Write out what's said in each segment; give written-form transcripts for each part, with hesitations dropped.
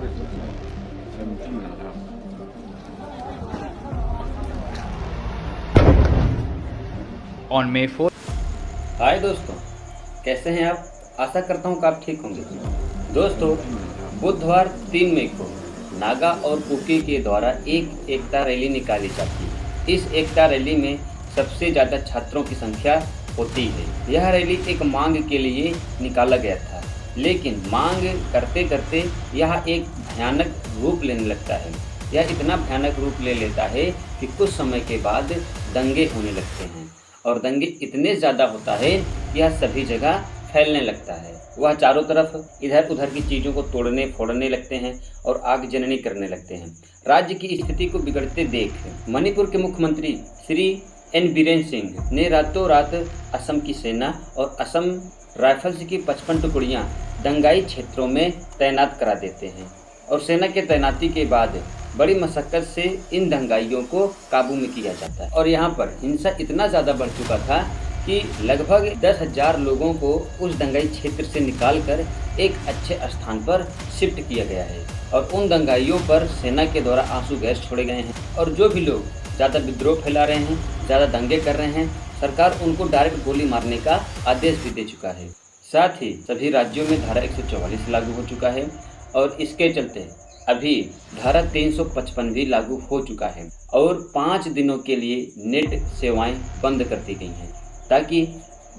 On May 4th, हाय दोस्तों, कैसे हैं आप? आशा करता हूँ कि आप ठीक होंगे। दोस्तों, बुधवार 3 मई को नागा और कुकी के द्वारा एक एकता रैली निकाली जाती है। इस एकता रैली में सबसे ज़्यादा छात्रों की संख्या होती है। यह रैली एक मांग के लिए निकाला गया था, लेकिन मांग करते करते यह एक भयानक रूप लेने लगता है। यह इतना भयानक रूप ले लेता है कि कुछ समय के बाद दंगे होने लगते हैं और दंगे इतने ज़्यादा होता है कि यह सभी जगह फैलने लगता है। वह चारों तरफ इधर उधर की चीज़ों को तोड़ने फोड़ने लगते हैं और आगजननी करने लगते हैं। राज्य की स्थिति को बिगड़ते देख मणिपुर के मुख्यमंत्री श्री एन बीरेन सिंह ने रातों रात असम की सेना और असम राइफल्स की 55 टुकड़ियां दंगाई क्षेत्रों में तैनात करा देते हैं और सेना के तैनाती के बाद बड़ी मशक्कत से इन दंगाइयों को काबू में किया जाता है। और यहाँ पर हिंसा इतना ज़्यादा बढ़ चुका था कि लगभग 10,000 लोगों को उस दंगाई क्षेत्र से निकालकर एक अच्छे स्थान पर शिफ्ट किया गया है और उन दंगाइयों पर सेना के द्वारा आंसू गैस छोड़े गए हैं। और जो भी लोग ज़्यादा विद्रोह फैला रहे हैं, ज़्यादा दंगे कर रहे हैं, सरकार उनको डायरेक्ट गोली मारने का आदेश भी दे चुका है। साथ ही सभी राज्यों में धारा 144 लागू हो चुका है और इसके चलते अभी धारा 355 भी लागू हो चुका है और 5 दिनों के लिए नेट सेवाएं बंद कर दी गई हैं ताकि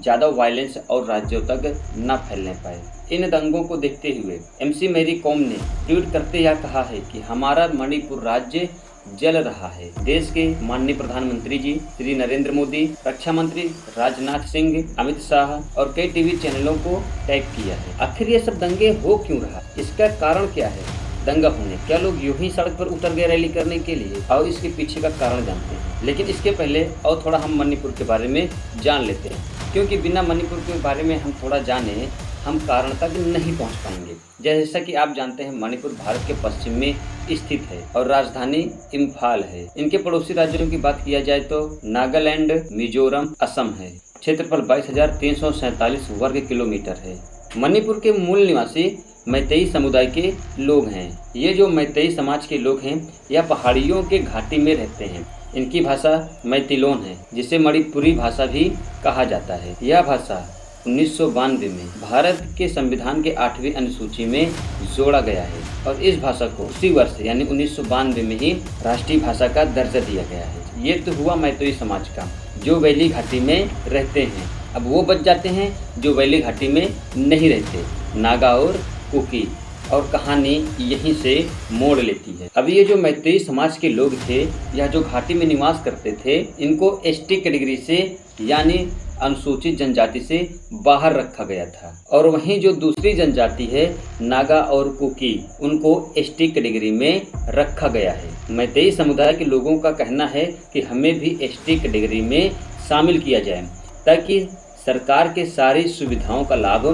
ज़्यादा वायलेंस और राज्यों तक न फैलने पाए। इन दंगों को देखते हुए MC मैरी कॉम ने ट्वीट करते यह कहा है कि हमारा मणिपुर राज्य जल रहा है। देश के माननीय प्रधानमंत्री जी श्री नरेंद्र मोदी, रक्षा मंत्री राजनाथ सिंह, अमित शाह और कई टीवी चैनलों को टैग किया है। आखिर ये सब दंगे हो क्यों रहा? इसका कारण क्या है? दंगा होने क्या लोग यूं ही सड़क पर उतर गए रैली करने के लिए? और इसके पीछे का कारण जानते हैं, लेकिन इसके पहले और थोड़ा हम मणिपुर के बारे में जान लेते हैं, क्योंकि बिना मणिपुर के बारे में हम थोड़ा जाने हम कारण तक नहीं पहुंच पाएंगे। जैसा कि आप जानते हैं, मणिपुर भारत के पश्चिम में स्थित है और राजधानी इम्फाल है। इनके पड़ोसी राज्यों की बात किया जाए तो नागालैंड, मिजोरम, असम है। क्षेत्रफल 22,347 वर्ग किलोमीटर है। मणिपुर के मूल निवासी मैतेई समुदाय के लोग हैं। ये जो मैतेई समाज के लोग हैं, यह पहाड़ियों के घाटी में रहते हैं। इनकी भाषा मैतिलोन है, जिसे मणिपुरी भाषा भी कहा जाता है। यह भाषा 1992 में भारत के संविधान के 8वीं अनुसूची में जोड़ा गया है और इस भाषा को उसी वर्ष यानी 1992 में ही राष्ट्रीय भाषा का दर्जा दिया गया है। ये तो हुआ मैतेई समाज का, जो वैली घाटी में रहते हैं। अब वो बच जाते हैं जो वैली घाटी में नहीं रहते, नागा और कुकी, और कहानी यहीं से मोड़ लेती है। अब ये जो मैतेई समाज के लोग थे, यह जो घाटी में निवास करते थे, इनको ST कैटेगरी से यानी अनुसूचित जनजाति से बाहर रखा गया था। और वहीं जो दूसरी जनजाति है नागा और कुकी, उनको ST कैटेगरी में रखा गया है। मैतेई समुदाय के लोगों का कहना है कि हमें भी ST कैटेगरी में शामिल किया जाए ताकि सरकार के सारी सुविधाओं का लाभ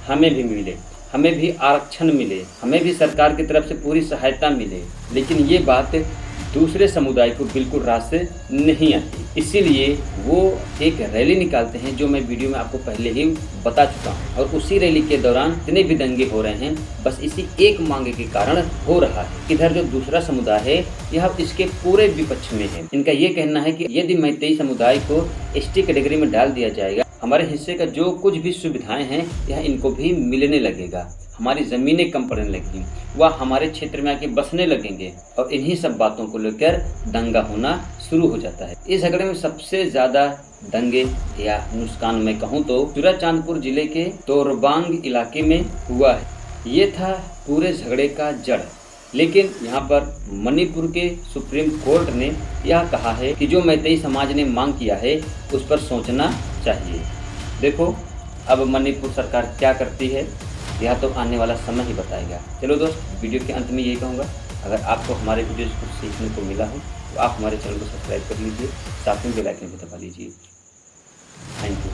हमें भी मिले, हमें भी आरक्षण मिले, हमें भी सरकार की तरफ से पूरी सहायता मिले। लेकिन ये बात दूसरे समुदाय को बिल्कुल रास से नहीं आती, इसीलिए वो एक रैली निकालते हैं, जो मैं वीडियो में आपको पहले ही बता चुका हूँ। और उसी रैली के दौरान जितने भी दंगे हो रहे हैं, बस इसी एक मांग के कारण हो रहा है। इधर जो दूसरा समुदाय है, यह इसके पूरे विपक्ष में है। इनका ये कहना है कि यदि मैतेई समुदाय को ST कैटेगरी में डाल दिया जाएगा, हमारे हिस्से का जो कुछ भी सुविधाएं हैं यह इनको भी मिलने लगेगा, हमारी ज़मीनें कम पड़ने लगेंगी, वह हमारे क्षेत्र में आके बसने लगेंगे। और इन्हीं सब बातों को लेकर दंगा होना शुरू हो जाता है। इस झगड़े में सबसे ज़्यादा दंगे या नुकसान मैं कहूँ तो चुराचांदपुर जिले के तोरबांग इलाके में हुआ है। ये था पूरे झगड़े का जड़। लेकिन यहाँ पर मणिपुर के सुप्रीम कोर्ट ने यह कहा है कि जो मैतेई समाज ने मांग किया है उस पर सोचना चाहिए। देखो अब मणिपुर सरकार क्या करती है, यह तो आने वाला समय ही बताएगा। चलो दोस्त, वीडियो के अंत में ये कहूँगा, अगर आपको हमारे वीडियो से कुछ सीखने को मिला हो तो आप हमारे चैनल को सब्सक्राइब कर लीजिए, साथ में बेल आइकन भी दबा लीजिए। Thank you.